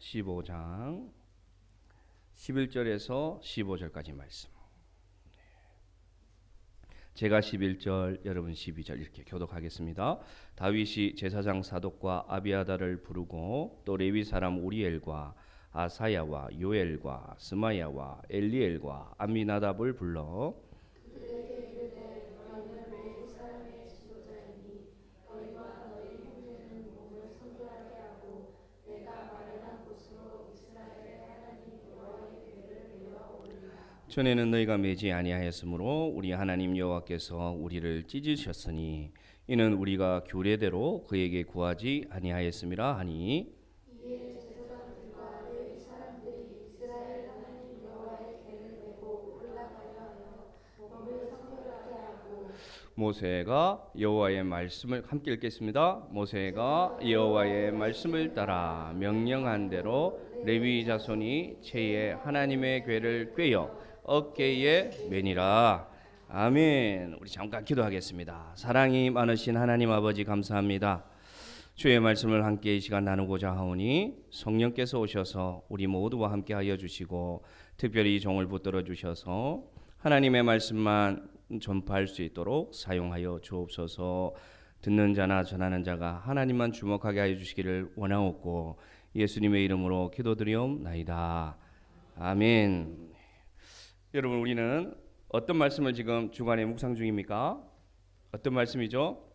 15장 11절에서 15절까지 말씀. 제가 11절, 여러분 12절 이렇게 교독하겠습니다. 다윗이 제사장 사독과 아비아다를 부르고 또 레위 사람 우리엘과 아사야와 요엘과 스마야와 엘리엘과 암미나답을 불러 전에는 너희가 매지 아니하였으므로 우리 하나님 여호와께서 우리를 찢으셨으니 이는 우리가 규례대로 그에게 구하지 아니하였음이라 하니 모세가 여호와의 말씀을 함께 읽겠습니다. 모세가 여호와의 말씀을 따라 명령한 대로 레위 자손이 채에 하나님의 궤를 꿰어 어깨에 매니라. 아멘. 우리 잠깐 기도하겠습니다. 사랑이 많으신 하나님 아버지 감사합니다. 주의 말씀을 함께 이 시간 나누고자 하오니 성령께서 오셔서 우리 모두와 함께 하여 주시고 특별히 종을 붙들어 주셔서 하나님의 말씀만 전파할 수 있도록 사용하여 주옵소서. 듣는 자나 전하는 자가 하나님만 주목하게 하여 주시기를 원하옵고 예수님의 이름으로 기도드리옵나이다. 아멘. 여러분, 우리는 어떤 말씀을 지금 주간에 묵상 중입니까? 어떤 말씀이죠?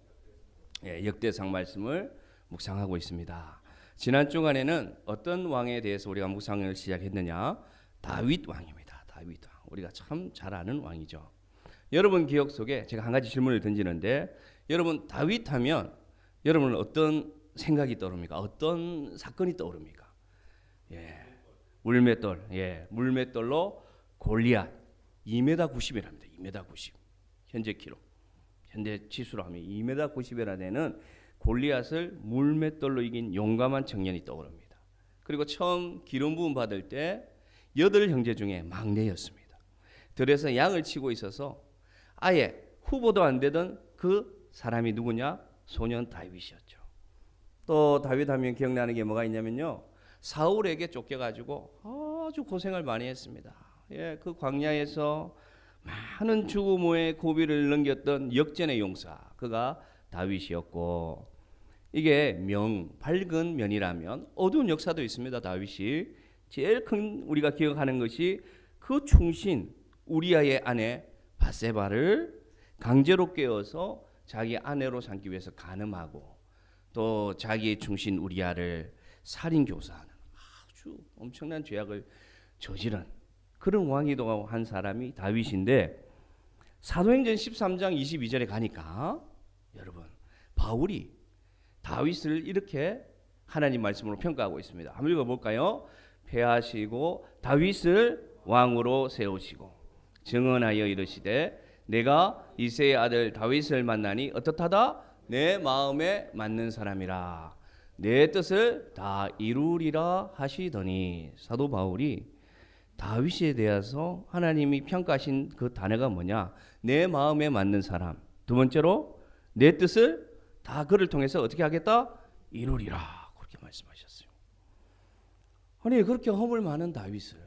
역대상 말씀을 묵상하고 있습니다. 지난 주간에는 어떤 왕에 대해서 우리가 묵상을 시작했느냐? 다윗 왕입니다. 다윗 왕. 우리가 참 잘 아는 왕이죠. 여러분 기억 속에 제가 한 가지 질문을 던지는데, 여러분 다윗 하면 여러분은 어떤 생각이 떠오릅니까? 어떤 사건이 떠오릅니까? 물맷돌. 물맷돌로 골리앗 2m 90이랍니다. 2m 90. 현재 기록. 현재 치수로 하면 2m 90이나 되는 골리앗을 물맷돌로 이긴 용감한 청년이 떠오릅니다. 그리고 처음 기름 부음 받을 때 8형제 중에 막내였습니다. 들에서 양을 치고 있어서 아예 후보도 안 되던 그 사람이 누구냐? 소년 다윗이었죠. 또 다윗 하면 기억나는 게 뭐가 있냐면요, 사울에게 쫓겨가지고 아주 고생을 많이 했습니다. 그 광야에서 많은 죽음의 고비를 넘겼던 역전의 용사, 그가 다윗이었고, 이게 밝은 면이라면 어두운 역사도 있습니다. 다윗이 제일 큰 우리가 기억하는 것이 그 충신 우리아의 아내 밧세바를 강제로 깨워서 자기 아내로 삼기 위해서 간음하고, 또 자기의 충신 우리아를 살인 교사하는 아주 엄청난 죄악을 저지른 그런 왕이도 한 사람이 다윗인데, 사도행전 13장 22절에 가니까 여러분 바울이 다윗을 이렇게 하나님 말씀으로 평가하고 있습니다. 한번 읽어볼까요? 패하시고 다윗을 왕으로 세우시고 증언하여 이르시되 내가 이새의 아들 다윗을 만나니 어떻하다? 내 마음에 맞는 사람이라 내 뜻을 다 이루리라 하시더니, 사도 바울이 다윗에 대해서 하나님이 평가하신 그 단어가 뭐냐? 내 마음에 맞는 사람. 두 번째로 내 뜻을 다 그를 통해서 어떻게 하겠다? 이루리라. 그렇게 말씀하셨어요. 아니, 그렇게 허물 많은 다윗을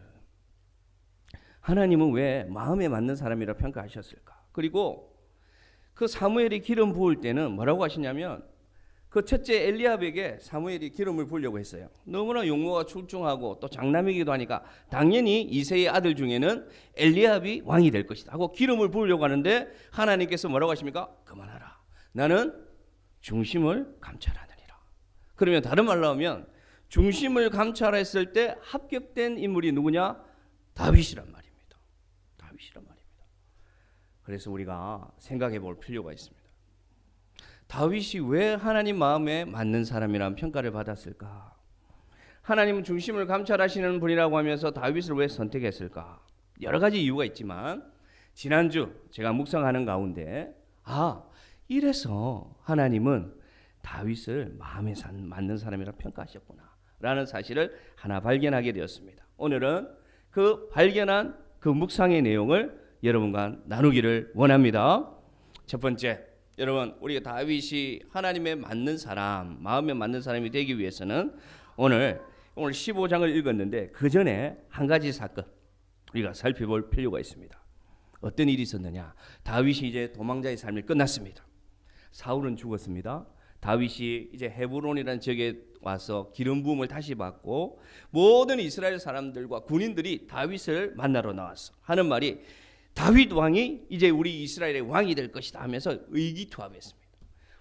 하나님은 왜 마음에 맞는 사람이라 평가하셨을까? 그리고 그 사무엘이 기름 부을 때는 뭐라고 하시냐면, 그 첫째 엘리압에게 사무엘이 기름을 부으려고 했어요. 너무나 용모가 출중하고 또 장남이기도 하니까 당연히 이새의 아들 중에는 엘리압이 왕이 될 것이다 하고 기름을 부으려고 하는데, 하나님께서 뭐라고 하십니까? 그만하라. 나는 중심을 감찰하느니라. 그러면 다른 말로 하면 중심을 감찰했을 때 합격된 인물이 누구냐? 다윗이란 말입니다. 다윗이란 말입니다. 그래서 우리가 생각해 볼 필요가 있습니다. 다윗이 왜 하나님 마음에 맞는 사람이라는 평가를 받았을까? 하나님은 중심을 감찰하시는 분이라고 하면서 다윗을 왜 선택했을까? 여러 가지 이유가 있지만 지난주 제가 묵상하는 가운데 이래서 하나님은 다윗을 마음에 맞는 사람이라 평가하셨구나 라는 사실을 하나 발견하게 되었습니다. 오늘은 그 발견한 그 묵상의 내용을 여러분과 나누기를 원합니다. 첫 번째, 여러분, 우리가 다윗이 하나님에 맞는 사람, 마음에 맞는 사람이 되기 위해서는 오늘 오늘 15장을 읽었는데 그 전에 한 가지 사건 우리가 살펴볼 필요가 있습니다. 어떤 일이 있었느냐? 다윗이 이제 도망자의 삶이 끝났습니다. 사울은 죽었습니다. 다윗이 이제 헤브론이라는 지역에 와서 기름 부음을 다시 받고 모든 이스라엘 사람들과 군인들이 다윗을 만나러 나왔어. 하는 말이 다윗 왕이 이제 우리 이스라엘의 왕이 될 것이다 하면서 의기투합했습니다.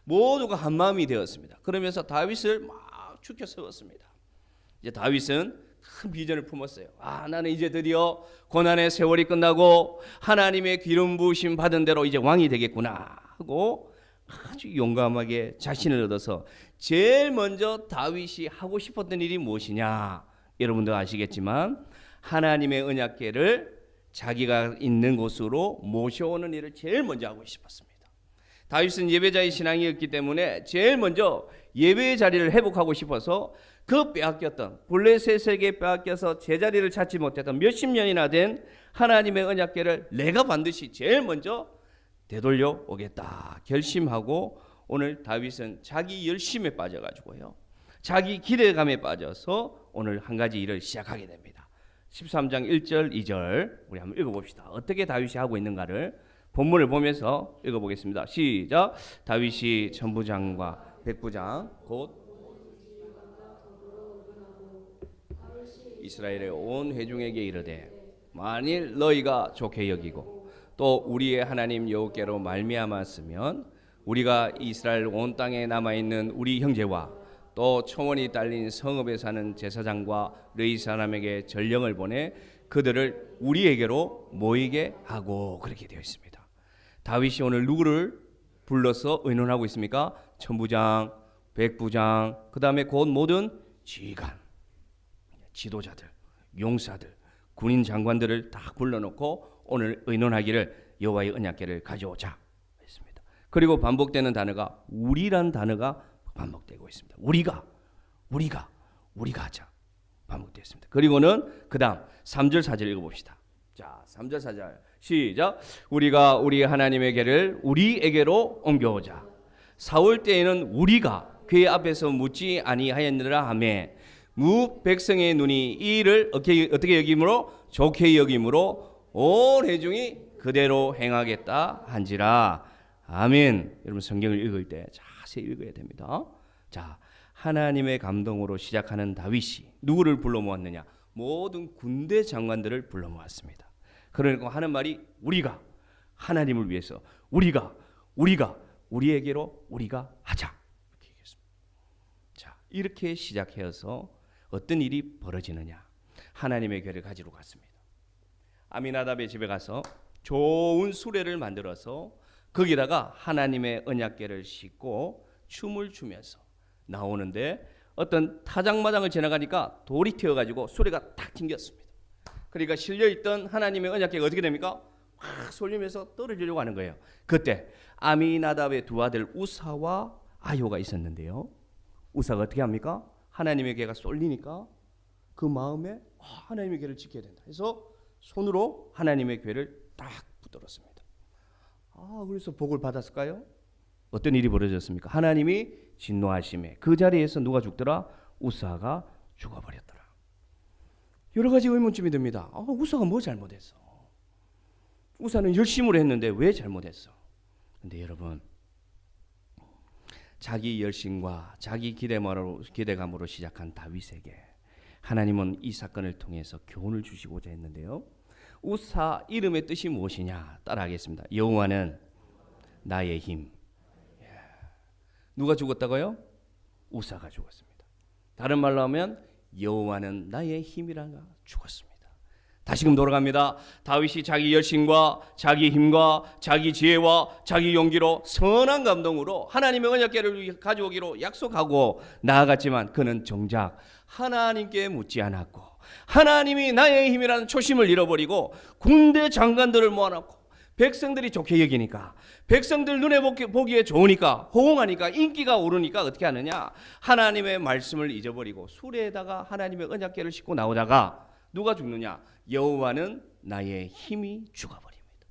모두가 한 마음이 되었습니다. 그러면서 다윗을 막 축켜 세웠습니다. 이제 다윗은 큰 비전을 품었어요. 나는 이제 드디어 고난의 세월이 끝나고 하나님의 기름 부으심 받은 대로 이제 왕이 되겠구나 하고 아주 용감하게 자신을 얻어서 제일 먼저 다윗이 하고 싶었던 일이 무엇이냐? 여러분도 아시겠지만 하나님의 언약궤를 자기가 있는 곳으로 모셔오는 일을 제일 먼저 하고 싶었습니다. 다윗은 예배자의 신앙이었기 때문에 제일 먼저 예배의 자리를 회복하고 싶어서 그 빼앗겼던 블레셋에게 빼앗겨서 제자리를 찾지 못했던 몇십 년이나 된 하나님의 언약궤를 내가 반드시 제일 먼저 되돌려 오겠다 결심하고 오늘 다윗은 자기 열심에 빠져가지고요. 자기 기대감에 빠져서 오늘 한 가지 일을 시작하게 됩니다. 13장 1절 2절 우리 한번 읽어봅시다. 어떻게 다윗이 하고 있는가를 본문을 보면서 읽어보겠습니다. 시작. 다윗이 천부장과 백부장 곧 이스라엘의 온 회중에게 이르되 만일 너희가 좋게 여기고 또 우리의 하나님 여호와께로 말미암았으면 우리가 이스라엘 온 땅에 남아있는 우리 형제와 또 초원이 딸린 성읍에 사는 제사장과 르이 사람에게 전령을 보내 그들을 우리에게로 모이게 하고 그렇게 되어 있습니다. 다윗이 오늘 누구를 불러서 의논하고 있습니까? 천부장, 백부장, 그 다음에 곧 모든 지휘관, 지도자들, 용사들, 군인 장관들을 다 불러놓고 오늘 의논하기를 여호와의 언약궤를 가져오자 했습니다. 그리고 반복되는 단어가 우리란 단어가 반복되고 있습니다. 우리가 하자 반복되었습니다. 그리고는 그 다음 3절 4절 읽어봅시다. 자, 3절 4절 시작. 우리가 우리 하나님의 궤를 우리에게로 옮겨오자. 사울 때에는 우리가 그의 앞에서 묻지 아니하였느라 하며 무 백성의 눈이 이 일을 어떻게 여김으로 좋게 여김으로 온 회중이 그대로 행하겠다 한지라. 아멘. 여러분 성경을 읽을 때 자세히 읽어야 됩니다. 자, 하나님의 감동으로 시작하는 다윗이 누구를 불러 모았느냐? 모든 군대 장관들을 불러 모았습니다. 그러니까 하는 말이 우리가 하나님을 위해서 우리가 우리에게로 우리가 하자 이렇게 얘기했습니다. 자, 이렇게 시작해서 어떤 일이 벌어지느냐? 하나님의 궤를 가지러 갔습니다. 아미나답의 집에 가서 좋은 수레를 만들어서 거기다가 하나님의 언약궤를 싣고 춤을 추면서 나오는데 어떤 타작마당을 지나가니까 돌이 튀어가지고 수레가 탁 튕겼습니다. 그러니까 실려있던 하나님의 언약궤가 어떻게 됩니까? 확 쏠리면서 떨어지려고 하는 거예요. 그때 아미나답의 두 아들 우사와 아효가 있었는데요. 우사가 어떻게 합니까? 하나님의 궤가 쏠리니까 그 마음에 하나님의 궤를 지켜야 된다 해서 손으로 하나님의 궤를 딱 붙들었습니다. 그래서 복을 받았을까요? 어떤 일이 벌어졌습니까? 하나님이 진노하심에 그 자리에서 누가 죽더라? 우사가 죽어버렸더라. 여러 가지 의문점이 듭니다. 우사가 뭐 잘못했어? 우사는 열심으로 했는데 왜 잘못했어? 근데 여러분, 자기 열심과 자기 기대감으로 시작한 다윗에게 하나님은 이 사건을 통해서 교훈을 주시고자 했는데요. 우사 이름의 뜻이 무엇이냐? 따라하겠습니다. 여호와는 나의 힘. 누가 죽었다고요? 우사가 죽었습니다. 다른 말로 하면 여호와는 나의 힘이라가 죽었습니다. 다시금 돌아갑니다. 다윗이 자기 열심과 자기 힘과 자기 지혜와 자기 용기로 선한 감동으로 하나님의 언약궤를 가져오기로 약속하고 나아갔지만 그는 정작 하나님께 묻지 않았고 하나님이 나의 힘이라는 초심을 잃어버리고 군대 장관들을 모아놓고 백성들이 좋게 여기니까 백성들 눈에 보기에 좋으니까 호응하니까 인기가 오르니까 어떻게 하느냐? 하나님의 말씀을 잊어버리고 수레에다가 하나님의 언약궤를 싣고 나오다가 누가 죽느냐? 여호와는 나의 힘이 죽어버립니다.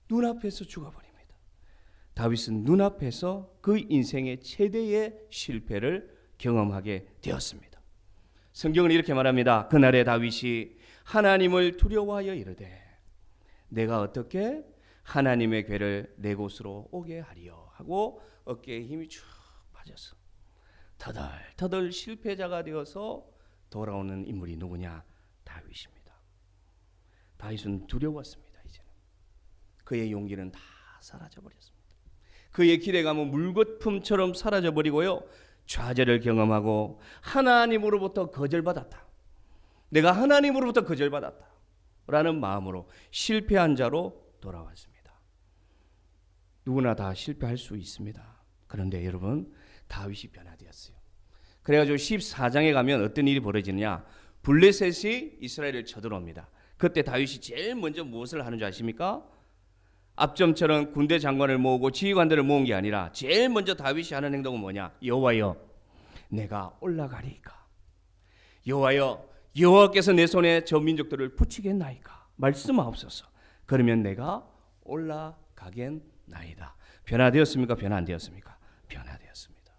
눈앞에서 죽어버립니다. 다윗은 눈앞에서 그 인생의 최대의 실패를 경험하게 되었습니다. 성경은 이렇게 말합니다. 그날에 다윗이 하나님을 두려워하여 이르되 내가 어떻게 하나님의 궤를 내 곳으로 오게 하리요 하고 어깨에 힘이 쭉 빠졌어. 터덜터덜 실패자가 되어서 돌아오는 인물이 누구냐? 다윗입니다. 다윗은 두려웠습니다. 이제는 그의 용기는 다 사라져버렸습니다. 그의 기대감은 물거품처럼 사라져버리고요, 좌절을 경험하고 하나님으로부터 거절받았다, 내가 하나님으로부터 거절받았다 라는 마음으로 실패한 자로 돌아왔습니다. 누구나 다 실패할 수 있습니다. 그런데 여러분, 다윗이 변화되었어요. 그래가지고 14장에 가면 어떤 일이 벌어지느냐? 블레셋이 이스라엘을 쳐들어옵니다. 그때 다윗이 제일 먼저 무엇을 하는 줄 아십니까? 앞점처럼 군대 장관을 모으고 지휘관들을 모은 게 아니라 제일 먼저 다윗이 하는 행동은 뭐냐? 여호와여, 내가 올라가리이까. 여호와여, 여호와께서 내 손에 저 민족들을 붙이겠나이까. 말씀하옵소서. 그러면 내가 올라가겠나이다. 변화되었습니까? 변화 안 되었습니까? 변화되었습니다.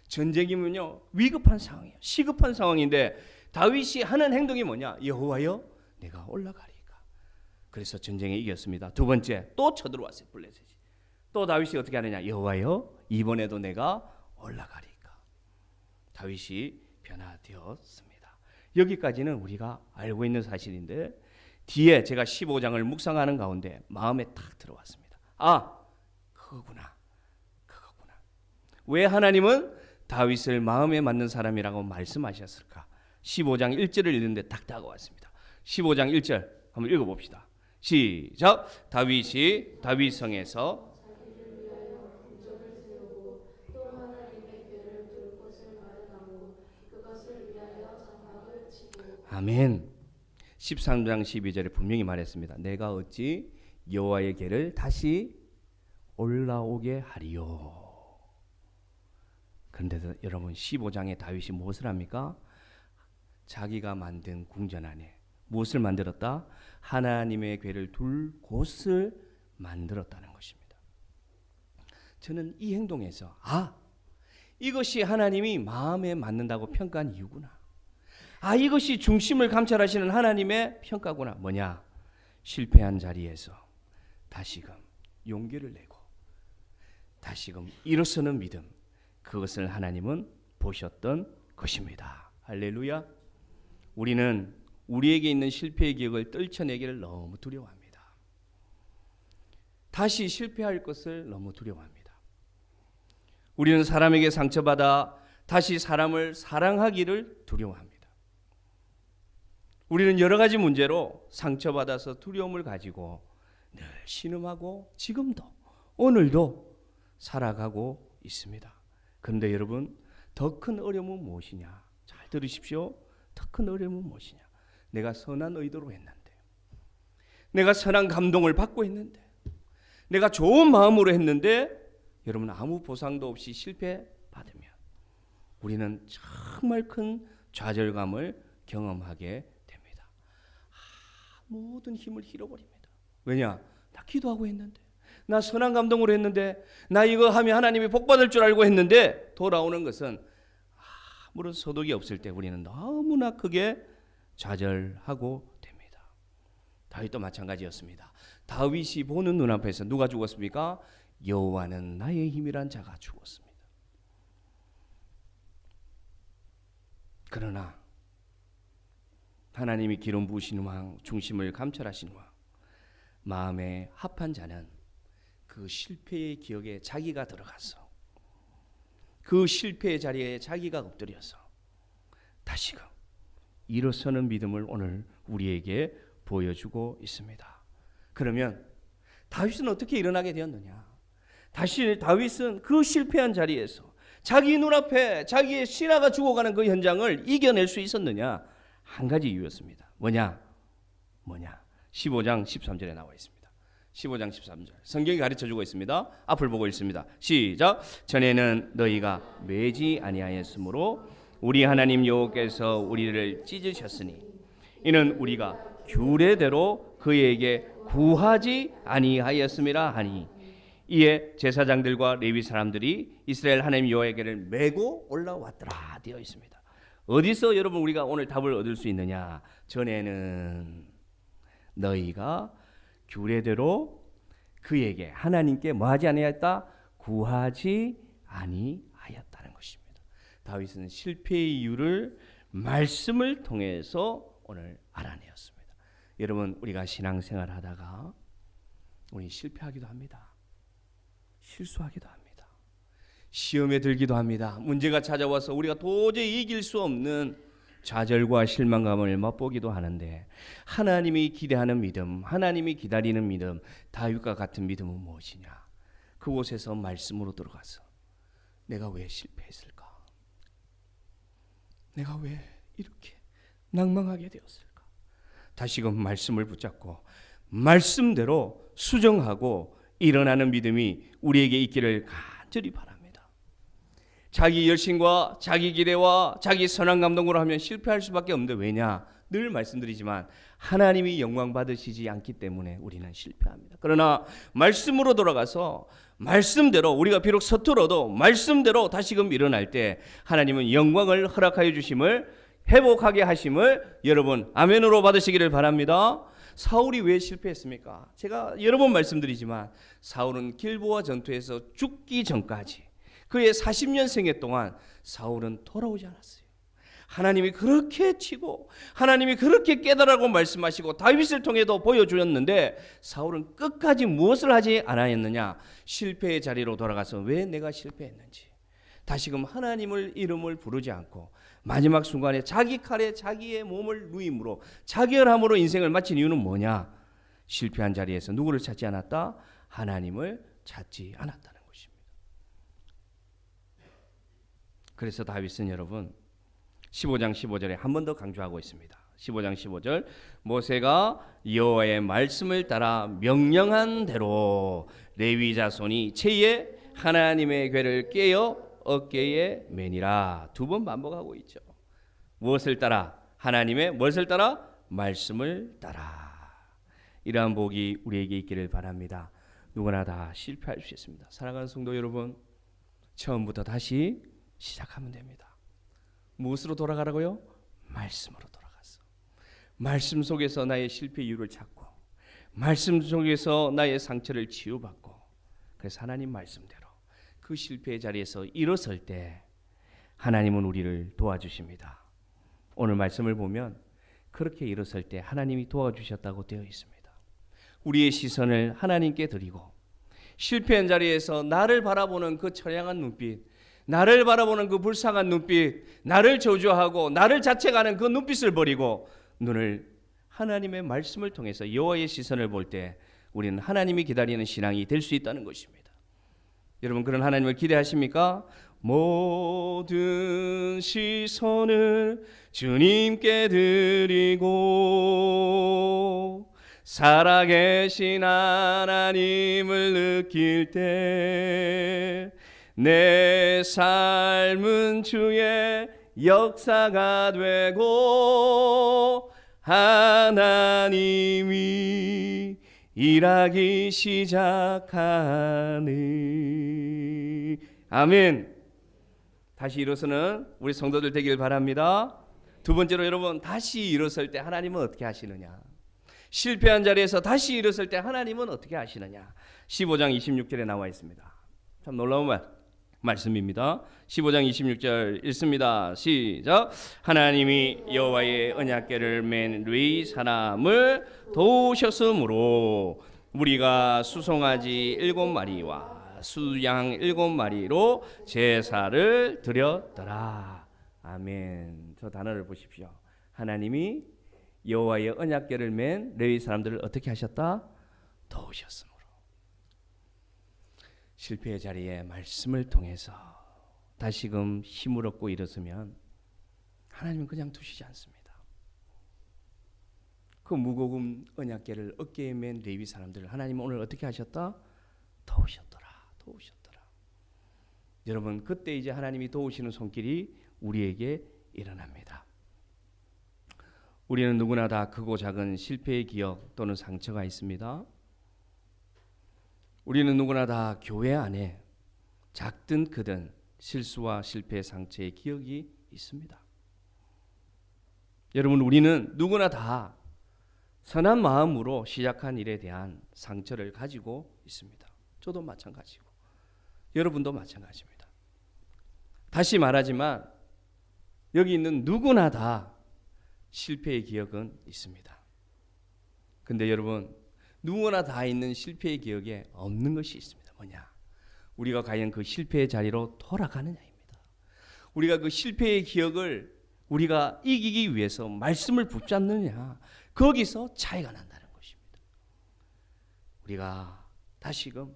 전쟁이면요, 위급한 상황이에요. 시급한 상황인데 다윗이 하는 행동이 뭐냐? 여호와여, 내가 올라가리이까. 그래서 전쟁에 이겼습니다. 두 번째, 또 쳐들어왔어요, 블레셋이. 또 다윗이 어떻게 하느냐? 여호와여, 이번에도 내가 올라가리이까. 다윗이 변화되었습니다. 여기까지는 우리가 알고 있는 사실인데 뒤에 제가 15장을 묵상하는 가운데 마음에 탁 들어왔습니다. 아, 그거구나. 왜 하나님은 다윗을 마음에 맞는 사람이라고 말씀하셨을까? 15장 1절을 읽는데 딱 다가왔습니다. 15장 1절 한번 읽어봅시다. 시작. 다윗이 다윗성에서 아멘. 13장 12절에 분명히 말했습니다. 내가 어찌 여호와의 궤를 다시 올라오게 하리요. 그런데 여러분, 15장에 다윗이 무엇을 합니까? 자기가 만든 궁전 안에 무엇을 만들었다? 하나님의 궤를 둘 곳을 만들었다는 것입니다. 저는 이 행동에서 이것이 하나님이 마음에 맞는다고 평가한 이유구나. 이것이 중심을 감찰하시는 하나님의 평가구나. 뭐냐? 실패한 자리에서 다시금 용기를 내고 다시금 일어서는 믿음, 그것을 하나님은 보셨던 것입니다. 할렐루야. 우리는 우리에게 있는 실패의 기억을 떨쳐내기를 너무 두려워합니다. 다시 실패할 것을 너무 두려워합니다. 우리는 사람에게 상처받아 다시 사람을 사랑하기를 두려워합니다. 우리는 여러 가지 문제로 상처받아서 두려움을 가지고 늘 신음하고 지금도 오늘도 살아가고 있습니다. 그런데 여러분, 더 큰 어려움은 무엇이냐? 잘 들으십시오. 더 큰 어려움은 무엇이냐? 내가 선한 의도로 했는데, 내가 선한 감동을 받고 했는데, 내가 좋은 마음으로 했는데 여러분, 아무 보상도 없이 실패받으면 우리는 정말 큰 좌절감을 경험하게 됩니다. 모든 힘을 잃어버립니다. 왜냐? 나 기도하고 했는데, 나 선한 감동으로 했는데, 나 이거 하면 하나님이 복받을 줄 알고 했는데 돌아오는 것은 아무런 소득이 없을 때 우리는 너무나 크게 좌절하고 됩니다. 다윗도 마찬가지였습니다. 다윗이 보는 눈앞에서 누가 죽었습니까? 여호와는 나의 힘이란 자가 죽었습니다. 그러나 하나님이 기름 부으신 왕, 중심을 감찰하신 왕, 마음에 합한 자는 그 실패의 기억에 자기가 들어가서 그 실패의 자리에 자기가 엎드려서 다시금 일어서는 믿음을 오늘 우리에게 보여주고 있습니다. 그러면 다윗은 어떻게 일어나게 되었느냐? 다윗은 그 실패한 자리에서 자기 눈앞에 자기의 신하가 죽어가는 그 현장을 이겨낼 수 있었느냐? 한 가지 이유였습니다. 뭐냐? 15장 13절에 나와 있습니다. 15장 13절 성경이 가르쳐주고 있습니다. 앞을 보고 읽습니다. 시작. 전에는 너희가 매지 아니하였으므로 우리 하나님 여호와께서 우리를 찢으셨으니 이는 우리가 규례대로 그에게 구하지 아니하였음이라 하니 이에 제사장들과 레위 사람들이 이스라엘 하나님 여호와에게를 메고 올라왔더라 되어 있습니다. 어디서 여러분 우리가 오늘 답을 얻을 수 있느냐? 전에는 너희가 규례대로 그에게 하나님께 뭐하지 아니하였다? 구하지 아니하였다는 것입니다. 다윗은 실패의 이유를 말씀을 통해서 오늘 알아내었습니다. 여러분 우리가 신앙생활 하다가 우리 실패하기도 합니다. 실수하기도 합니다. 시험에 들기도 합니다. 문제가 찾아와서 우리가 도저히 이길 수 없는 좌절과 실망감을 맛보기도 하는데 하나님이 기대하는 믿음, 하나님이 기다리는 믿음, 다윗과 같은 믿음은 무엇이냐? 그곳에서 말씀으로 들어가서 내가 왜 실패했을까? 내가 왜 이렇게 낭망하게 되었을까? 다시금 말씀을 붙잡고 말씀대로 수정하고 일어나는 믿음이 우리에게 있기를 간절히 바랍니다. 자기 열심과 자기 기대와 자기 선한 감동으로 하면 실패할 수밖에 없는데 왜냐? 늘 말씀드리지만 하나님이 영광 받으시지 않기 때문에 우리는 실패합니다. 그러나 말씀으로 돌아가서 말씀대로 우리가 비록 서툴어도 말씀대로 다시금 일어날 때 하나님은 영광을 허락하여 주심을 회복하게 하심을 여러분 아멘으로 받으시기를 바랍니다. 사울이 왜 실패했습니까? 제가 여러 번 말씀드리지만 사울은 길보아 전투에서 죽기 전까지 그의 40년 생애 동안 사울은 돌아오지 않았어요. 하나님이 그렇게 치고 하나님이 그렇게 깨달으라고 말씀하시고 다윗을 통해도 보여주었는데 사울은 끝까지 무엇을 하지 않았느냐? 실패의 자리로 돌아가서 왜 내가 실패했는지 다시금 하나님을 이름을 부르지 않고 마지막 순간에 자기 칼에 자기의 몸을 누임으로 자결함으로 인생을 마친 이유는 뭐냐? 실패한 자리에서 누구를 찾지 않았다? 하나님을 찾지 않았다는 것입니다. 그래서 다윗은 여러분 15장 15절에 한 번 더 강조하고 있습니다. 15장 15절 모세가 여호와의 말씀을 따라 명령한 대로 레위 자손이 채에 하나님의 궤를 깨어 어깨에 매니라. 두 번 반복하고 있죠. 무엇을 따라? 하나님의 무엇을 따라? 말씀을 따라. 이러한 복이 우리에게 있기를 바랍니다. 누구나 다 실패할 수 있습니다. 사랑하는 성도 여러분, 처음부터 다시 시작하면 됩니다. 무엇으로 돌아가라고요? 말씀으로 돌아가서 말씀 속에서 나의 실패 이유를 찾고 말씀 속에서 나의 상처를 치유받고 그래서 하나님 말씀대로 그 실패의 자리에서 일어설 때 하나님은 우리를 도와주십니다. 오늘 말씀을 보면 그렇게 일어설 때 하나님이 도와주셨다고 되어 있습니다. 우리의 시선을 하나님께 드리고 실패한 자리에서 나를 바라보는 그 처량한 눈빛, 나를 바라보는 그 불쌍한 눈빛, 나를 저주하고 나를 자책하는 그 눈빛을 버리고 눈을 하나님의 말씀을 통해서 여호와의 시선을 볼 때 우리는 하나님이 기다리는 신앙이 될 수 있다는 것입니다. 여러분 그런 하나님을 기대하십니까? 모든 시선을 주님께 드리고 살아계신 하나님을 느낄 때 내 삶은 주의 역사가 되고 하나님이 일하기 시작하니 아멘. 다시 일어서는 우리 성도들 되길 바랍니다. 두 번째로 여러분 다시 일어설 때 하나님은 어떻게 하시느냐? 실패한 자리에서 다시 일어설 때 하나님은 어떻게 하시느냐? 15장 26절에 나와 있습니다. 참 놀라운 말씀입니다. 15장 26절 읽습니다. 시작. 하나님이 여호와의 언약궤를 맨 레위 사람을 도우셨으므로 우리가 수송아지 7마리와 수양 7마리로 제사를 드렸더라. 아멘. 저 단어를 보십시오. 하나님이 여호와의 언약궤를 맨 레위 사람들을 어떻게 하셨다? 도우셨으므로. 실패의 자리에 말씀을 통해서 다시금 힘을 얻고 일어서면 하나님은 그냥 두시지 않습니다. 그 무거운 언약궤를 어깨에 맨 레위 사람들을 하나님은 오늘 어떻게 하셨다? 도우셨더라. 여러분 그때 이제 하나님이 도우시는 손길이 우리에게 일어납니다. 우리는 누구나 다 크고 작은 실패의 기억 또는 상처가 있습니다. 우리는 누구나 다 교회 안에 작든 크든 실수와 실패의 상처의 기억이 있습니다. 여러분, 우리는 누구나 다 선한 마음으로 시작한 일에 대한 상처를 가지고 있습니다. 저도 마찬가지고 여러분도 마찬가지입니다. 다시 말하지만 여기 있는 누구나 다 실패의 기억은 있습니다. 근데 여러분, 누구나 다 있는 실패의 기억에 없는 것이 있습니다. 뭐냐? 우리가 과연 그 실패의 자리로 돌아가느냐입니다. 우리가 그 실패의 기억을 우리가 이기기 위해서 말씀을 붙잡느냐, 거기서 차이가 난다는 것입니다. 우리가 다시금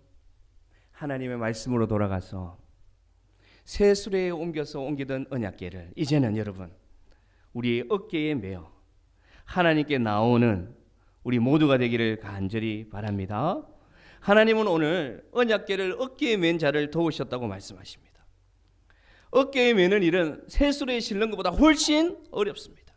하나님의 말씀으로 돌아가서 새 수레에 옮기던 언약궤를 이제는 여러분, 우리의 어깨에 메어 하나님께 나오는 우리 모두가 되기를 간절히 바랍니다. 하나님은 오늘 언약궤를 어깨에 맨 자를 도우셨다고 말씀하십니다. 어깨에 매는 일은 새수레에 실는 것보다 훨씬 어렵습니다.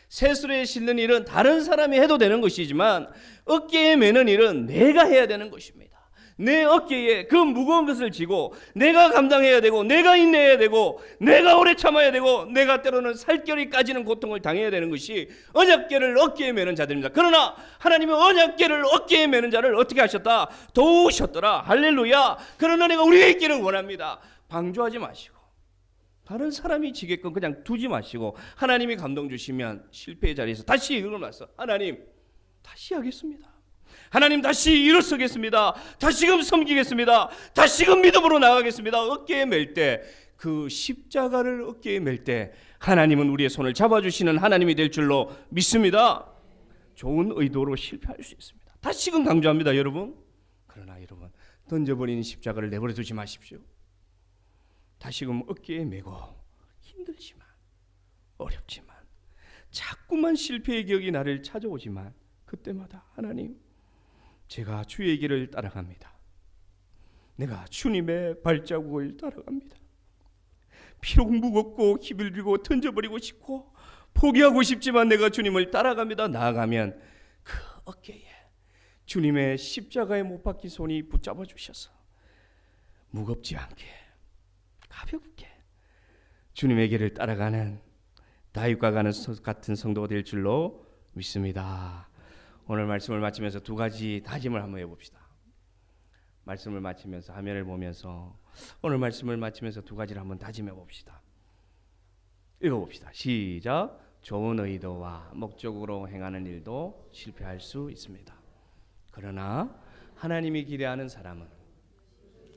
새수레에 실는 일은 다른 사람이 해도 되는 것이지만 어깨에 매는 일은 내가 해야 되는 것입니다. 내 어깨에 그 무거운 것을 지고 내가 감당해야 되고 내가 인내해야 되고 내가 오래 참아야 되고 내가 때로는 살결이 까지는 고통을 당해야 되는 것이 언약궤를 어깨에 매는 자들입니다. 그러나 하나님은 언약궤를 어깨에 매는 자를 어떻게 하셨다? 도우셨더라. 할렐루야. 그런 은혜가 우리에게 있기를 원합니다. 방조하지 마시고 다른 사람이 지게끔 그냥 두지 마시고 하나님이 감동 주시면 실패의 자리에서 다시 일어나서 하나님 다시 하겠습니다. 하나님 다시 일어서겠습니다. 다시금 섬기겠습니다. 다시금 믿음으로 나가겠습니다. 어깨에 맬 때, 그 십자가를 어깨에 맬 때 하나님은 우리의 손을 잡아주시는 하나님이 될 줄로 믿습니다. 좋은 의도로 실패할 수 있습니다. 다시금 강조합니다, 여러분. 그러나 여러분, 던져버린 십자가를 내버려 두지 마십시오. 다시금 어깨에 메고 힘들지만 어렵지만 자꾸만 실패의 기억이 나를 찾아오지만 그때마다 하나님, 제가 주의 길을 따라갑니다. 내가 주님의 발자국을 따라갑니다. 비록 무겁고 힘을 들고 던져버리고 싶고 포기하고 싶지만 내가 주님을 따라갑니다. 나아가면 그 어깨에 주님의 십자가에 못 박힌 손이 붙잡아 주셔서 무겁지 않게 가볍게 주님의 길을 따라가는 다윗과 같은 성도가 될 줄로 믿습니다. 오늘 말씀을 마치면서 두 가지 다짐을 한번 해봅시다. 말씀을 마치면서 화면을 보면서 오늘 말씀을 마치면서 두 가지를 한번 다짐해 봅시다. 읽어봅시다. 시작. 좋은 의도와 목적으로 행하는 일도 실패할 수 있습니다. 그러나 하나님이 기대하는 사람은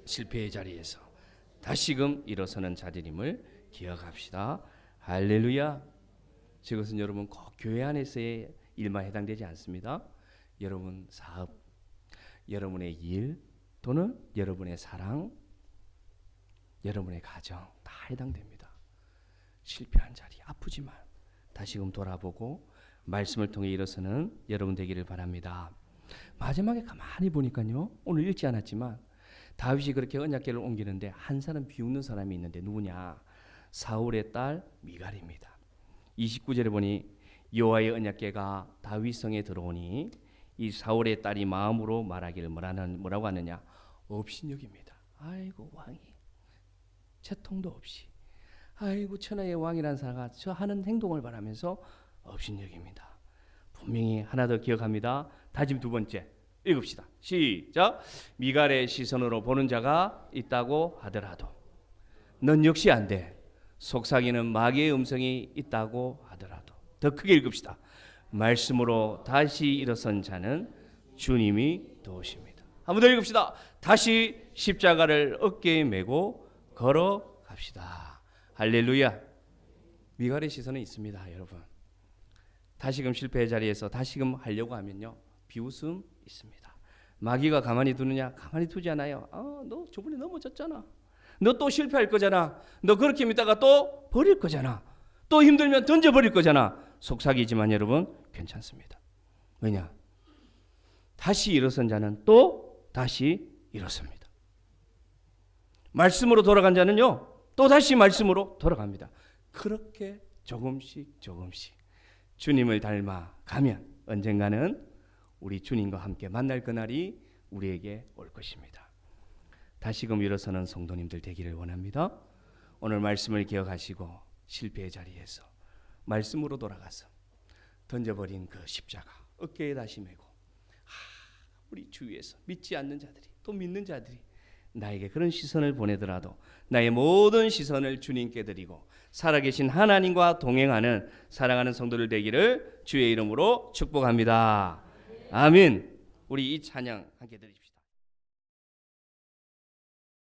실패의 자리에서 다시금 일어서는 자들임을 기억합시다. 할렐루야. 이것은 여러분 꼭 교회 안에서의 일만 해당되지 않습니다. 여러분 사업, 여러분의 일, 또는 여러분의 사랑, 여러분의 가정 다 해당됩니다. 실패한 자리, 아프지만 다시금 돌아보고 말씀을 통해 일어서는 여러분 되기를 바랍니다. 마지막에 가만히 보니까요, 오늘 읽지 않았지만 다윗이 그렇게 언약궤를 옮기는데 한 사람 비웃는 사람이 있는데 누구냐? 사울의 딸 미갈입니다. 29절에 보니 여호와의 언약궤가 다윗 성에 들어오니 이 사울의 딸이 마음으로 말하기를 뭐라고 하느냐? 업신여깁니다. 아이고 왕이 채통도 없이, 아이고 천하의 왕이라는 사람가 저 하는 행동을 바라면서 업신여깁니다. 분명히 하나 더 기억합니다. 다짐 두 번째 읽읍시다. 시작. 미갈의 시선으로 보는 자가 있다고 하더라도 넌 역시 안 돼. 속삭이는 마귀의 음성이 있다고 하더라도. 더 크게 읽읍시다. 말씀으로 다시 일어선 자는 주님이 도우십니다. 한 번 더 읽읍시다. 다시 십자가를 어깨에 메고 걸어갑시다. 할렐루야. 미갈의 시선은 있습니다, 여러분. 다시금 실패의 자리에서 다시금 하려고 하면요, 비웃음 있습니다. 마귀가 가만히 두느냐? 가만히 두지 않아요. 너 저번에 넘어졌잖아. 너 또 실패할 거잖아. 너 그렇게 믿다가 또 버릴 거잖아. 또 힘들면 던져버릴 거잖아. 속삭이지만 여러분 괜찮습니다. 왜냐? 다시 일어선 자는 또 다시 일어섭니다. 말씀으로 돌아간 자는요, 또 다시 말씀으로 돌아갑니다. 그렇게 조금씩 주님을 닮아 가면 언젠가는 우리 주님과 함께 만날 그날이 우리에게 올 것입니다. 다시금 일어서는 성도님들 되기를 원합니다. 오늘 말씀을 기억하시고 실패의 자리에서 말씀으로 돌아가서 던져버린 그 십자가 어깨에 다시 메고 우리 주위에서 믿지 않는 자들이 또 믿는 자들이 나에게 그런 시선을 보내더라도 나의 모든 시선을 주님께 드리고 살아계신 하나님과 동행하는 사랑하는 성도들 되기를 주의 이름으로 축복합니다. 아멘. 우리 이 찬양 함께 드립시다.